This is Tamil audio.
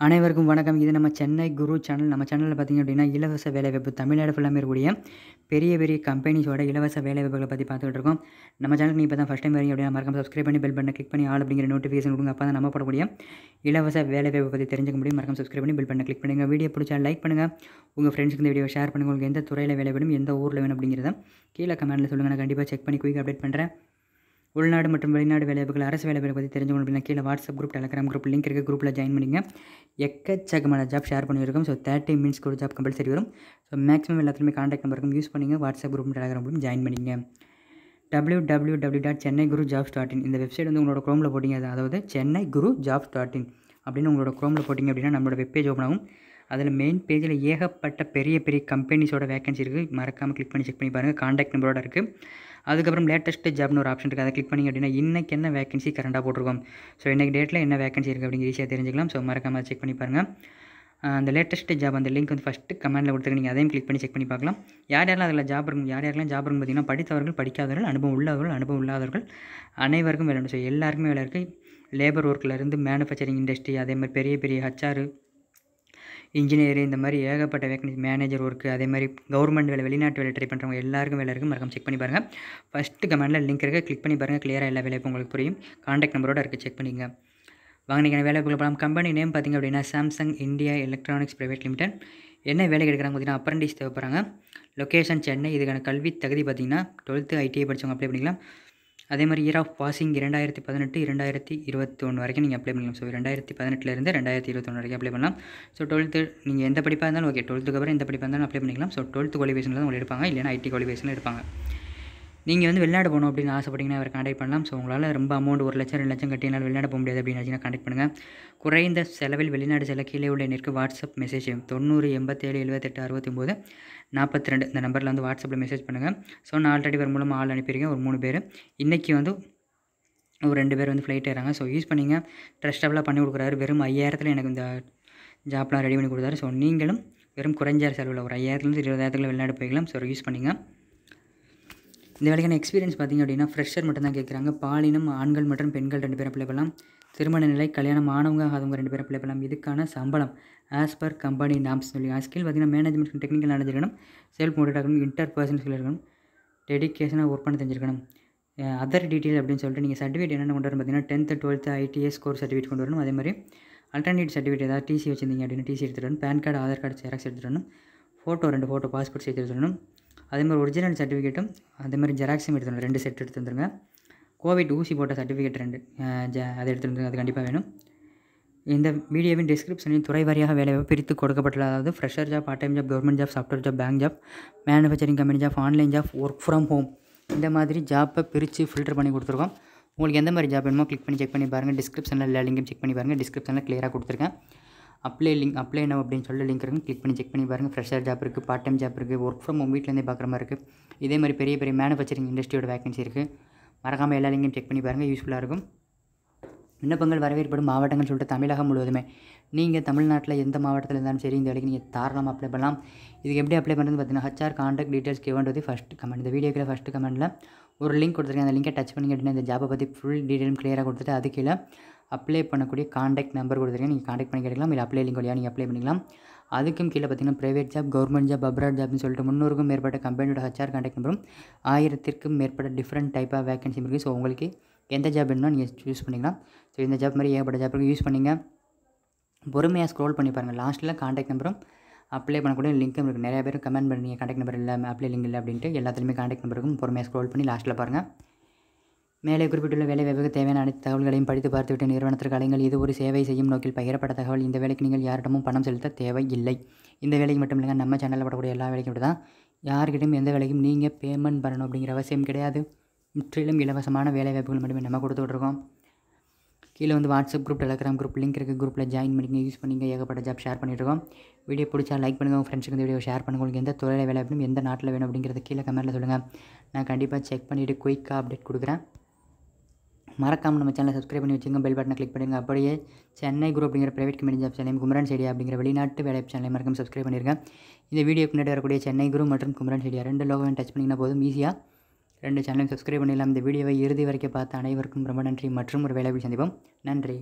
அனைவருக்கும் வணக்கம். இது நம்ம சென்னை குரு சேனல். நம்ம சேனலில் பார்த்திங்க அப்படின்னா இலவச வேலைவாய்ப்பு தமிழ்நாடு ஃபுல்லாக இருக்கக்கூடிய பெரிய பெரிய கம்பெனிஸோட இலவச வேலைவாய்ப்புகளை பற்றி பார்த்துக்கிட்டு இருக்கோம். நம்ம சேனலுக்கு நீ இப்போ தான் ஃபஸ்ட் டைம் வரீங்க அப்படின்னா மறக்காம சப்ஸ்கிரைப் பண்ணி பெல் பட்டனை கிளிக் பண்ணி ஆல் அப்படிங்கிற நோட்டிஃபிகேஷன் கொடுங்க. அப்போ தான் நம்ம போடக்கூடிய இலவச வேலைவாய்ப்பு பற்றி தெரிஞ்சுக்க முடியும். மறக்காம சப்ஸ்கிரைப் பண்ணி பெல் பட்டனை கிளிக் பண்ணுங்கள். வீடியோ பிடிச்சா லைக் பண்ணுங்கள். உங்கள் ஃப்ரெண்ட்ஸுக்கு இந்த வீடியோ ஷேர் பண்ணுங்கள். உங்களுக்கு எந்த துறையில் வேலை வேணும், எந்த ஊரில் வேணும் அப்படிங்கிறத கீழே கமெண்ட்டில் சொல்லுங்கள். நான் கண்டிப்பாக செக் பண்ணி குயிக் அப்டேட் பண்ணுறேன். உள்நாடு மற்றும் வெளிநாடு வேலைவாய்ப்புகள், அரசு வேலைவாய்ப்பு பற்றி தெரிஞ்சுக்கணும் அப்படின்னா கீழே WhatsApp group, Telegram group link இருக்குது. குரூப்பில் ஜாயின் பண்ணிங்க. எக்கச்சக்கமான ஜாப் ஷேர் பண்ணியிருக்கோம். ஸோ 30 மினிட்ஸ்க்கு ஒரு ஜாப் கம்பல்சரி வரும். ஸோ மேக்ஸிமம் எல்லாத்துலேயுமே காண்டாக்ட் நம்பருக்கும் யூஸ் பண்ணிங்க. WhatsApp group, Telegram group join பண்ணிங்க. www.chennai.guru.jobs.in இந்த வெப்சைட் வந்து உங்களோட க்ரோமில் போட்டிங்க, அதாவது chennai.guru.jobs.in அப்படின்னு உங்களோட க்ரோமில் போட்டிங்க அப்படின்னா நம்மளோட வெப்பேஜ் ஓப்பன் ஆகும். அதில் மெயின் பேஜில் ஏகப்பட்ட பெரிய பெரிய கம்பெனிஸோட வேகன்சி இருக்குது. மறக்காமல் கிளிக் பண்ணி செக் பண்ணி பாருங்கள். காண்டாக்ட் நம்பரோட இருக்குது. அதுக்கப்புறம் லேட்டஸ்ட் ஜாப்னு ஒரு ஆப்ஷன் இருக்குது. அதை கிளிக் பண்ணிங்க அப்படின்னா இன்றைக்கி என்ன வேகன்சி கரண்டாக போட்டிருக்கோம், ஸோ இன்றைக்கி டேட்டில் என்ன வேகன்சி இருக்குது அப்படிங்கிற ஈஸியாக தெரிஞ்சுக்கலாம். ஸோ மறக்காமல் செக் பண்ணி பாருங்கள். அந்த லேட்டஸ்ட் ஜாப் அந்த லிங்க் வந்து ஃபஸ்ட்டு கமெண்ட்டில் கொடுத்துருக்கு. நீங்கள் அதையும் கிளிக் பண்ணி செக் பண்ணி பார்க்கலாம். யாரெல்லாம் அதில் ஜாப் இருக்கும், யாரெல்லாம் ஜாப் இருக்கும் பார்த்தீங்கன்னா படித்தவர்கள், படிக்காதவர்கள், அனுபவம் உள்ளவர்கள், அனுபவம் இல்லாதவர்கள் அனைவருக்கும் வேலை உண்டு. ஸோ எல்லாருக்குமே வேலை இருக்குது. லேபர் ஒர்க்கிலேருந்து மேனுஃபேக்சரிங் இண்டஸ்ட்ரி, அதே மாதிரி பெரிய பெரிய ஹச்ஆர், இன்ஜினியர், இந்த மாதிரி ஏகப்பட்ட வேகன்சி, மேனேஜர் ஒர்க்கு, அதே மாதிரி கவர்மெண்ட் வேலை, வெளிநாட்டு வேலை ட்ரை பண்ணுறவங்க எல்லாருக்கும் வேலை இருக்குது. மறக்காம செக் பண்ணி பாருங்கள். ஃபஸ்ட்டு கமெண்ட்டில் லிங்க் இருக்குது, கிளிக் பண்ணி பாருங்கள். கிளியராக எல்லா வேலையும் உங்களுக்கு புரியும். காண்டாக்ட் நம்பரோட இருக்குது, செக் பண்ணிங்க. வாங்க நீங்கள் வேலைக்குள்ள போகலாம். கம்பெனி நேம் பார்த்திங்க அப்படின்னா Samsung India electronics private limited. என்ன வேலை கிடைக்கிறாங்க பார்த்தீங்கன்னா அப்ரண்டிஸ் தேவைப்படுறாங்க. லொக்கேஷன் சென்னை. இதுக்கான கல்வி தகுதி பார்த்திங்கன்னா 12th ITI படித்தவங்க அப்ளை பண்ணிக்கலாம். அதே மாதிரி இயர் ஆஃப் பாசிங் 2018 2021 வரைக்கும் நீங்கள் அப்ளை பண்ணலாம். ஸோ 2018 2021 வரைக்கும் அப்ளை பண்ணலாம். ஸோ 12th நீங்கள் எந்த படிப்பாக இருந்தாலும் ஓகே, 12th அப்புறம் எந்த படிப்பாக இருந்தாலும் அப்ளை பண்ணிக்கலாம். ஸோ 12th குவாலிஃபிகேஷனில் தான் உங்களை எடுப்பாங்க, இல்லைனா IT குவாலிஃபிகேஷனில் எடுப்பாங்க. நீங்கள் வந்து வெளிநாடு போகணும் அப்படின்னு ஆசைப்பட்டீங்கன்னா அவரை காண்டாக்ட் பண்ணலாம். ஸோ உங்களால் ரொம்ப அமௌண்ட் 1 லட்சம் 2 லட்சம் கட்டினால் வெளிநாடு போக முடியாது அப்படின்னு காண்டாக்ட் பண்ணுங்கள். குறைந்த செலவில் வெளிநாடு செல்ல கீழே உள்ள எண்ணிற்கு வாட்ஸ்அப் மெசேஜ் 90 87 78 69 42 இந்த நம்பரில் வந்து வாட்ஸ்அப்பில் மெசேஜ் பண்ணுங்கள். ஸோ நான் ஆல்ரெடி ஒரு மூலமாக ஆள் அனுப்பியிருக்கேன், ஒரு 3 பேர். இன்றைக்கி வந்து ஒரு 2 பேர் வந்து ஃப்ளைட் ஏறாங்க. ஸோ யூஸ் பண்ணிங்க. ட்ரஸ்டபுளாக பண்ணி கொடுக்குறாரு. வெறும் 5000 எனக்கு இந்த ஜாப்லாம் ரெடி பண்ணி கொடுத்தாரு. ஸோ நீங்களும் வெறும் குறைஞ்ச செலவில் ஒரு 5000 20,000 வெளிநாடு போய்க்கலாம். ஸோ யூஸ் பண்ணிங்க. இந்த வேலைக்கான எக்ஸ்பீரியன்ஸ் பார்த்திங்க அப்படின்னா ஃப்ரெஷர் மட்டும் தான் கேட்குறாங்க. பாலினம் ஆண்கள் மற்றும் பெண்கள் 2 பேரும் அப்ளை பண்ணலாம். திருமண நிலை, கல்யாணம் ஆனவங்க ஆகாதவங்க 2 பேரும் அப்ளை பண்ணலாம். இதுக்கான சம்பளம் ஆஸ் பர் கம்பெனி நாம்ஸ் சொல்லி ஸ்கில் பார்த்திங்கன்னா மேனேஜ்மெண்ட், டெக்னிக்கல் நாலேஜ் இருக்கணும், செல்ஃப் மோட்டிவேட் இருக்கணும், இன்டர்பர்சனல் ஸ்கில் இருக்கணும், டெடிக்கேஷனாக ஒர்க் பண்ண தெரிஞ்சிருக்கணும். அதர் டீட்டெயில் அப்படின்னு சொல்லிட்டு நீங்கள் சர்டிஃபிகேட் என்னென்ன கொண்டு வரணும் பார்த்தீங்கன்னா 10th 12th ITS score certificate கொண்டு வரணும். அதே மாதிரி அல்டர்னேட் சர்டிஃபிகேட் ஏதாவது டிசி வச்சிருந்தீங்க அப்படின்னா டிசி எடுத்துகிட்டு வரணும். PAN card, Aadhaar card xerox எடுத்துகிட்டு வரணும். ஃபோட்டோ 2 ஃபோட்டோ பாஸ்போர்ட் சைஸ் எடுத்துகிட்டு வரணும். அதே மாதிரி ஒரிஜினல் சர்டிஃபிகேட்டும் அதே மாதிரி ஜெராக்ஸும் எடுத்துகிட்டு 2 செட் எடுத்து வந்துருங்க. கோவிட் ஊசி போட்ட சர்டிஃபிகேட் 2 அதை எடுத்துகிட்டு வந்துருங்க. அது கண்டிப்பாக வேணும். இந்த வீடியோவின் டிஸ்கிரிப்ஷனில் துறை வாரியாக வேலைவாய்ப்பு பிரித்து கொடுக்கப்பட்டுள்ள, அதாவது fresher job, part time job, government job, software job, bank job, manufacturing company job, online job, work from home, இந்த மாதிரி ஜாப்பை பிரித்து ஃபில்டர் பண்ணி கொடுத்துருக்கோம். உங்களுக்கு எந்த மாதிரி ஜாப் வேணுமோ கிளிக் பண்ணி செக் பண்ணி பாருங்கள். டிஸ்கிரிப்ஷனில் எல்லா லிங்கும் செக் பண்ணி பாருங்கள். டிஸ்கிரிப்ஷனில் கிளியராக கொடுத்துருக்கேன். அப்ளை நவ் அப்படின்னு சொல்லி லிங்க் இருக்குது, கிளிக் பண்ணி செக் பண்ணி பாருங்கள். ஃப்ரெஷர் ஜாப் இருக்குது, பார்ட் டைம் ஜாப் இருக்குது, ஒர்க் ஃப்ரம் ஹோம் வீட்டிலேருந்தே பார்க்குற மாதிரி இருக்குது. இதே மாதிரி பெரிய பெரிய மேனுஃபேக்சரிங் இண்டஸ்ட்ரியோட வேகன்சி இருக்குது. மறக்காமல் எல்லா லிங்கும் செக் பண்ணி பாருங்கள், யூஸ்ஃபுல்லாக இருக்கும். விண்ணப்பங்கள் வரவேற்படும் மாவட்டங்கள் சொல்லிட்டு தமிழகம் முழுவதுமே நீங்கள் தமிழ்நாட்டில் எந்த மாவட்டத்தில் இருந்தாலும் சரி இந்த வேலைக்கு நீங்கள் தாராளமாக அப்ளை பண்ணலாம். இதுக்கு எப்படி அப்ளை பண்ணுறது பார்த்தீங்கன்னா HR காண்டாக்ட் டீட்டெயில்ஸ் கேவன்றது ஃபஸ்ட் கமெண்ட். இந்த வீடியோக்கில் ஃபஸ்ட்டு கமெண்ட்டில் ஒரு லிங்க் கொடுத்துருக்கேன். அந்த லிங்கை டச் பண்ணிங்க அப்படின்னா இந்த ஜாப்பை பற்றி ஃபுல் டீட்டெயிலும் கிளியராக கொடுத்துட்டு அது கீழே அப்ளை பண்ணக்கூடிய காண்டாக்ட் நம்பர் கொடுத்துருக்கேன். நீங்கள் காண்டாக்ட் பண்ணி கேட்கலாம், இல்லை அப்ளை லிங்க் வழியாக நீங்கள் அப்ளை பண்ணிக்கலாம். அதுக்கும் கீழே பார்த்தீங்கன்னா private job, government job, abroad ஜாப்னு சொல்லிட்டு 300க்கும் மேற்பட்ட கம்பெனியோட HR காண்டாக்ட் நம்பரும் 1000க்கும் மேற்பட்ட டிஃப்ரெண்ட் டைப் ஆஃப் வேகன்சி இருக்குது. ஸோ உங்களுக்கு எந்த ஜாப் வேணும்னா நீங்கள் சூஸ் பண்ணிக்கலாம். ஸோ இந்த ஜாப் மாதிரி ஏகப்பட்ட ஜாப்புக்கு யூஸ் பண்ணிங்க. பொறுமையாக ஸ்க்ரோல் பண்ணி பாருங்கள். லாஸ்ட்டில் காண்டாக்ட் நம்பரும் அப்ளை பண்ணக்கூடிய லிங்க்கும் இருக்குது. நிறைய பேர் கமெண்ட் பண்ணி காண்டாக்ட் நம்பர் இல்லை, அப்ளை லிங்க் இல்லை அப்படின்ட்டு எல்லாத்துலேயுமே காண்டாக்ட் நம்பர் இருக்கும். பொறுமையாக ஸ்க்ரோல் பண்ணி லாஸ்ட்டில் பாருங்கள். மேலே குறிப்பிட்டுள்ள வேலை வாய்ப்புக்கு தேவையான அனைத்து தகவல்களையும் படித்து பார்த்துவிட்டு நிறுவனத்திற்கு அழைங்கள். இது ஒரு சேவை செய்யும் நோக்கில் பகிரப்பட்ட தகவல். இந்த வேலைக்கு நீங்கள் யாரிடமும் பணம் செலுத்த தேவையில்லை. இந்த வேலைக்கு மட்டும் இல்லைங்க, நம்ம சேனலில் படக்கூடிய எல்லா வேலைக்கும் இப்படி தான். யார்கிட்டையும் எந்த வேலைக்கும் நீங்கள் பேமெண்ட் பண்ணணும் அப்படிங்கிற அவசியம் கிடையாது. முற்றிலும் இலவசமான வேலை வாய்ப்புகள் மட்டுமே நம்ம கொடுத்துட்ருக்கோம். கீழே வந்து WhatsApp group, Telegram group link இருக்குது. குரூப்பில் ஜாயின் பண்ணிங்க, யூஸ் பண்ணிங்க. ஏகப்பட்ட ஜாப் ஷேர் பண்ணிட்டுருக்கோம். வீடியோ பிடிச்சா லைக் பண்ணுங்கள். உங்கள் ஃப்ரெண்ட்ஸுக்கு இந்த வீடியோ ஷேர் பண்ணுங்கள். உங்களுக்கு எந்த துறையில் வேலை வேணும், எந்த நாட்டில் வேணும் அப்படிங்கிறத கீழே கமெண்ட்டில் சொல்லுங்கள். நான் கண்டிப்பாக செக் பண்ணிவிட்டு குயிக்காக அப்டேட் கொடுக்குறேன். மறக்காமல் நம்ம சேனலை சப்ஸ்கிரைப் பண்ணி வச்சுங்க. பெல் பட்டனை கிளிக் பண்ணுங்கள். அப்படியே சென்னை குரூப் அப்படிங்கிற பிரைவேட் கம்பெனி ஜாப் சேனலையும், குமரன் செடியா அப்படிங்கிற வெளிநாட்டு வேலை சேனலையும் மறக்காமல் சப்ஸ்கிரைப் பண்ணியிருக்கேன். இந்த வீடியோக்கு முன்னாடி வரக்கூடிய சென்னை குரு மற்றும் குமரன் செடியா 2 லோகோவையும் டச் பண்ணிங்கன்னா போதும், ஈஸியாக 2 சேனலையும் சப்ஸ்கிரைப் பண்ணிடலாம். இந்த வீடியோவை இறுதி வரைக்கும் பார்த்த அனைவருக்கும் ரொம்ப நன்றி. மற்றும் ஒரு வேலையில் சந்திப்போம். நன்றி.